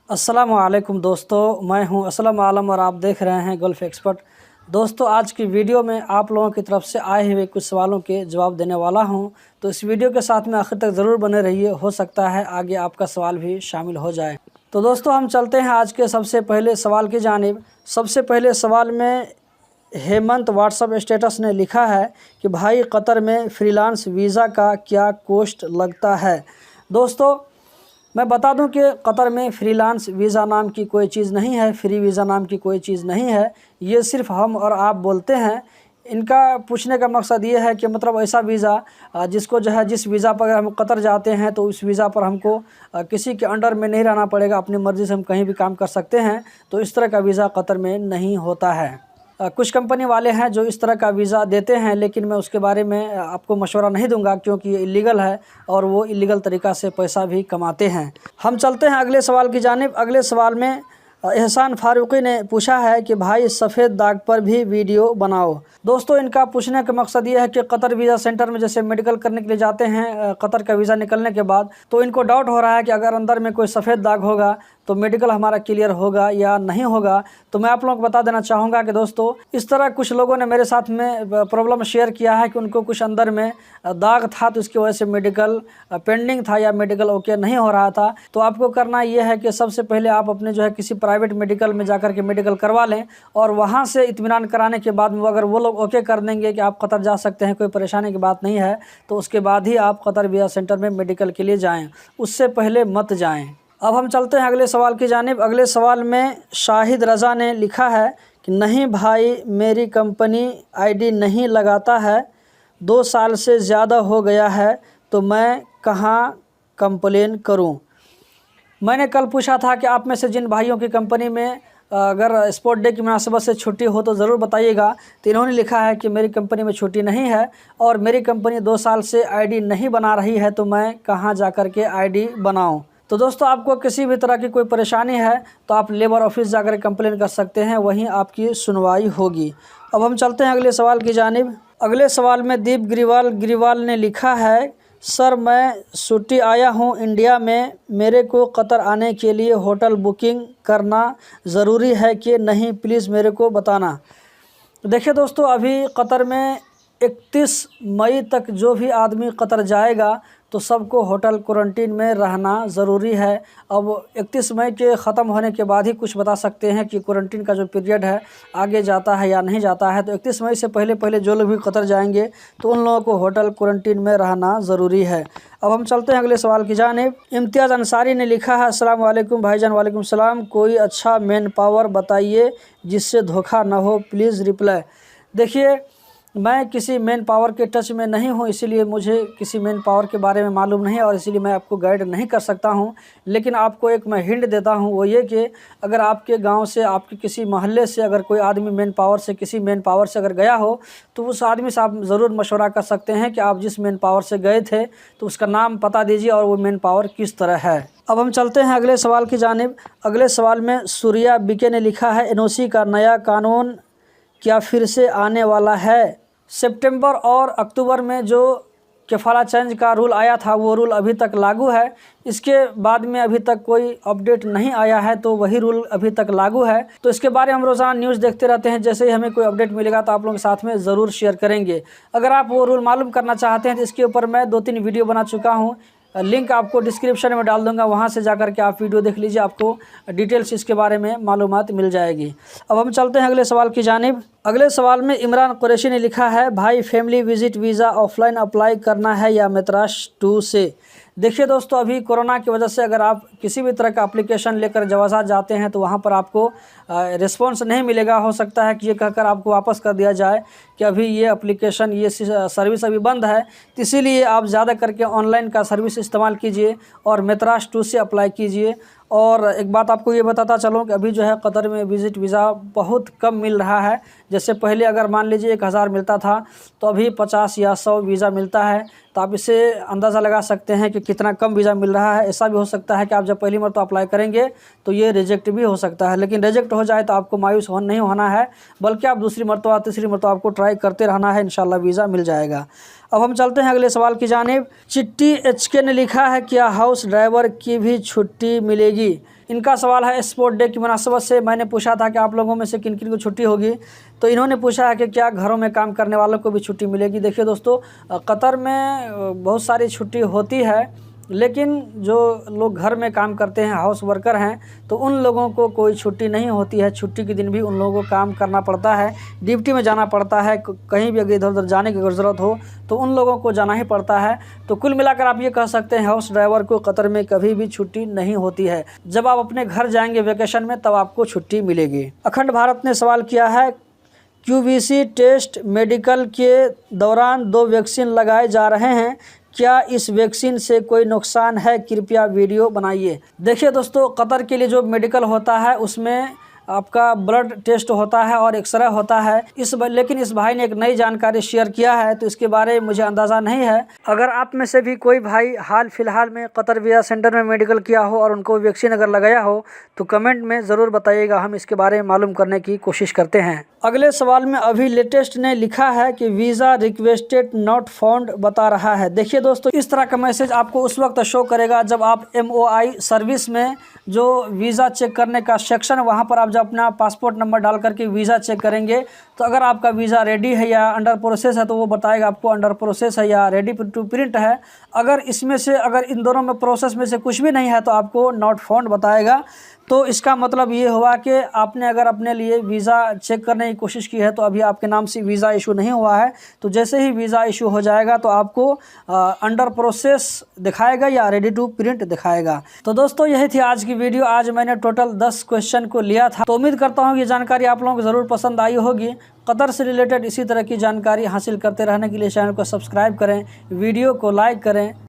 अस्सलाम वालेकुम दोस्तों, मैं हूं असलम आलम और आप देख रहे हैं गल्फ़ एक्सपर्ट। दोस्तों, आज की वीडियो में आप लोगों की तरफ से आए हुए कुछ सवालों के जवाब देने वाला हूं, तो इस वीडियो के साथ में आखिर तक ज़रूर बने रहिए। हो सकता है आगे आपका सवाल भी शामिल हो जाए। तो दोस्तों, हम चलते हैं आज के सबसे पहले सवाल की जानिब। सबसे पहले सवाल में हेमंत व्हाट्सएप स्टेटस ने लिखा है कि भाई, कतर में फ्रीलांस वीज़ा का क्या कॉस्ट लगता है। दोस्तों, मैं बता दूं कि कतर में फ्रीलांस वीज़ा नाम की कोई चीज़ नहीं है, फ्री वीज़ा नाम की कोई चीज़ नहीं है। ये सिर्फ हम और आप बोलते हैं। इनका पूछने का मकसद ये है कि मतलब ऐसा वीज़ा जिसको जो है, जिस वीज़ा पर अगर हम कतर जाते हैं तो उस वीज़ा पर हमको किसी के अंडर में नहीं रहना पड़ेगा, अपनी मर्ज़ी से हम कहीं भी काम कर सकते हैं। तो इस तरह का वीज़ा कतर में नहीं होता है। कुछ कंपनी वाले हैं जो इस तरह का वीज़ा देते हैं, लेकिन मैं उसके बारे में आपको मशवरा नहीं दूंगा क्योंकि ये इलीगल है और वो इलीगल तरीक़ा से पैसा भी कमाते हैं। हम चलते हैं अगले सवाल की जानिब। अगले सवाल में एहसान फारूकी ने पूछा है कि भाई, सफ़ेद दाग पर भी वीडियो बनाओ। दोस्तों, इनका पूछने का मकसद ये है कि कतर वीज़ा सेंटर में जैसे मेडिकल करने के लिए जाते हैं, कतर का वीज़ा निकलने के बाद, तो इनको डाउट हो रहा है कि अगर अंदर में कोई सफ़ेद दाग होगा तो मेडिकल हमारा क्लियर होगा या नहीं होगा। तो मैं आप लोगों को बता देना चाहूँगा कि दोस्तों, इस तरह कुछ लोगों ने मेरे साथ में प्रॉब्लम शेयर किया है कि उनको कुछ अंदर में दाग था, तो इसकी वजह से मेडिकल पेंडिंग था या मेडिकल ओके नहीं हो रहा था। तो आपको करना ये है कि सबसे पहले आप अपने जो है किसी प्राइवेट मेडिकल में जाकर के मेडिकल करवा लें, और वहाँ से इत्मीनान कराने के बाद में अगर वो लोग ओके कर देंगे कि आप कतर जा सकते हैं, कोई परेशानी की बात नहीं है, तो उसके बाद ही आप कतर वीज़ा सेंटर में मेडिकल के लिए जाएँ, उससे पहले मत जाएँ। अब हम चलते हैं अगले सवाल की जानिब। अगले सवाल में शाहिद रज़ा ने लिखा है कि नहीं भाई, मेरी कंपनी आईडी नहीं लगाता है, 2 साल से ज़्यादा हो गया है, तो मैं कहाँ कंप्लेन करूं। मैंने कल पूछा था कि आप में से जिन भाइयों की कंपनी में अगर स्पोर्ट डे की मुनासिबत से छुट्टी हो तो ज़रूर बताइएगा। तो इन्होंने लिखा है कि मेरी कंपनी में छुट्टी नहीं है और मेरी कंपनी 2 साल से आईडी नहीं बना रही है, तो मैं कहाँ जा कर के आईडी बनाऊँ। तो दोस्तों, आपको किसी भी तरह की कोई परेशानी है तो आप लेबर ऑफिस जाकर कंप्लेन कर सकते हैं, वहीं आपकी सुनवाई होगी। अब हम चलते हैं अगले सवाल की जानिब। अगले सवाल में दीप ग्रीवाल ने लिखा है, सर मैं छुट्टी आया हूं इंडिया में, मेरे को कतर आने के लिए होटल बुकिंग करना ज़रूरी है कि नहीं, प्लीज़ मेरे को बताना। देखिए दोस्तों, अभी कतर में 31 मई तक जो भी आदमी कतर जाएगा तो सबको होटल क्वारंटीन में रहना ज़रूरी है। अब 31 मई के ख़त्म होने के बाद ही कुछ बता सकते हैं कि क्वारंटीन का जो पीरियड है आगे जाता है या नहीं जाता है। तो 31 मई से पहले जो लोग भी कतर जाएंगे तो उन लोगों को होटल क्वारंटीन में रहना ज़रूरी है। अब हम चलते हैं अगले सवाल की जानिब। इम्तियाज़ अंसारी ने लिखा है, अस्सलाम वालेकुम भाईजान। वालेकुम सलाम। कोई अच्छा मैन पावर बताइए जिससे धोखा ना हो, प्लीज़ रिप्लाई। देखिए, मैं किसी मेन पावर के टच में नहीं हूँ, इसीलिए मुझे किसी मेन पावर के बारे में मालूम नहीं है और इसीलिए मैं आपको गाइड नहीं कर सकता हूँ। लेकिन आपको एक मैं हिंट देता हूँ, वो ये कि अगर आपके गांव से, आपके किसी मोहल्ले से अगर कोई आदमी मेन पावर से, किसी मेन पावर से अगर गया हो, तो उस आदमी से आप ज़रूर मशवरा कर सकते हैं कि आप जिस मेन पावर से गए थे तो उसका नाम पता दीजिए और वो मेन पावर किस तरह है। अब हम चलते हैं अगले सवाल की जानिब। अगले सवाल में सूर्या बीके ने लिखा है, एनओसी का नया कानून क्या फिर से आने वाला है। सितंबर और अक्टूबर में जो कफ़ाला चेंज का रूल आया था वो रूल अभी तक लागू है। इसके बाद में अभी तक कोई अपडेट नहीं आया है, तो वही रूल अभी तक लागू है। तो इसके बारे में हम रोज़ाना न्यूज़ देखते रहते हैं, जैसे ही हमें कोई अपडेट मिलेगा तो आप लोगों के साथ में ज़रूर शेयर करेंगे। अगर आप वो रूल मालूम करना चाहते हैं तो इसके ऊपर मैं 2-3 वीडियो बना चुका हूँ, लिंक आपको डिस्क्रिप्शन में डाल दूंगा, वहां से जाकर के आप वीडियो देख लीजिए, आपको डिटेल्स इसके बारे में मालूमात मिल जाएगी। अब हम चलते हैं अगले सवाल की जानिब। अगले सवाल में इमरान कुरैशी ने लिखा है, भाई family visit visa offline apply करना है या मेतराश 2 से। देखिए दोस्तों, अभी कोरोना की वजह से अगर आप किसी भी तरह का एप्लीकेशन लेकर जवाज़ात जाते हैं तो वहाँ पर आपको रिस्पॉन्स नहीं मिलेगा। हो सकता है कि ये कहकर आपको वापस कर दिया जाए कि अभी ये एप्लीकेशन, ये सर्विस अभी बंद है। तो इसीलिए आप ज़्यादा करके ऑनलाइन का सर्विस इस्तेमाल कीजिए और मेतराश 2 से अप्लाई कीजिए। और एक बात आपको ये बताता चलूँ कि अभी जो है कतर में विज़िट वीज़ा बहुत कम मिल रहा है। जैसे पहले अगर मान लीजिए 1000 मिलता था तो अभी 50 या 100 वीज़ा मिलता है। तो आप इससे अंदाज़ा लगा सकते हैं कि कितना कम वीज़ा मिल रहा है। ऐसा भी हो सकता है कि आप जब पहली मरतबा अप्लाई करेंगे तो ये रिजेक्ट भी हो सकता है, लेकिन रिजेक्ट हो जाए तो आपको मायूस नहीं होना है, बल्कि आप दूसरी मरतबा, तीसरी मरतबा आपको ट्राई करते रहना है, इंशाल्लाह वीज़ा मिल जाएगा। अब हम चलते हैं अगले सवाल की जानिब। चिट्टी HK ने लिखा है, क्या हाउस ड्राइवर की भी छुट्टी मिलेगी। इनका सवाल है स्पोर्ट डे की मुनासबत से मैंने पूछा था कि आप लोगों में से किन किन को छुट्टी होगी, तो इन्होंने पूछा है कि क्या घरों में काम करने वालों को भी छुट्टी मिलेगी। देखिए दोस्तों, कतर में बहुत सारी छुट्टी होती है, लेकिन जो लोग घर में काम करते हैं, हाउस वर्कर हैं, तो उन लोगों को कोई छुट्टी नहीं होती है। छुट्टी के दिन भी उन लोगों को काम करना पड़ता है, ड्यूटी में जाना पड़ता है। कहीं भी अगर इधर उधर जाने की अगर ज़रूरत हो तो उन लोगों को जाना ही पड़ता है। तो कुल मिलाकर आप ये कह सकते हैं हाउस ड्राइवर को कतर में कभी भी छुट्टी नहीं होती है। जब आप अपने घर जाएंगे वेकेशन में तब आपको छुट्टी मिलेगी। अखंड भारत ने सवाल किया है, QVC टेस्ट मेडिकल के दौरान 2 वैक्सीन लगाए जा रहे हैं, क्या इस वैक्सीन से कोई नुकसान है? कृपया वीडियो बनाइए। देखिए दोस्तों, कतर के लिए जो मेडिकल होता है उसमें आपका ब्लड टेस्ट होता है और एक्सरे होता है। लेकिन इस भाई ने एक नई जानकारी शेयर किया है, तो इसके बारे में मुझे अंदाज़ा नहीं है। अगर आप में से भी कोई भाई हाल फिलहाल में कतर वीज़ा सेंटर में मेडिकल किया हो और उनको वैक्सीन अगर लगाया हो तो कमेंट में ज़रूर बताइएगा, हम इसके बारे में मालूम करने की कोशिश करते हैं। अगले सवाल में अभी लेटेस्ट ने लिखा है कि वीज़ा रिक्वेस्टेड नॉट फाउंड बता रहा है। देखिए दोस्तों, इस तरह का मैसेज आपको उस वक्त शो करेगा जब आप MOI सर्विस में जो वीज़ा चेक करने का सेक्शन, वहाँ पर आप जब अपना पासपोर्ट नंबर डाल करके वीज़ा चेक करेंगे तो अगर आपका वीज़ा रेडी है या अंडर प्रोसेस है तो वो बताएगा आपको अंडर प्रोसेस है या रेडी टू प्रिंट है। अगर इसमें से अगर इन दोनों में प्रोसेस में से कुछ भी नहीं है तो आपको नॉट फाउंड बताएगा। तो इसका मतलब ये हुआ कि आपने अगर अपने लिए वीज़ा चेक करने की कोशिश की है तो अभी आपके नाम से वीज़ा इशू नहीं हुआ है। तो जैसे ही वीज़ा इशू हो जाएगा तो आपको अंडर प्रोसेस दिखाएगा या रेडी टू प्रिंट दिखाएगा। तो दोस्तों, यही थी आज की वीडियो। आज मैंने टोटल 10 क्वेश्चन को लिया था। तो उम्मीद करता हूँ ये जानकारी आप लोगों को ज़रूर पसंद आई होगी। कतर से रिलेटेड इसी तरह की जानकारी हासिल करते रहने के लिए चैनल को सब्सक्राइब करें, वीडियो को लाइक करें।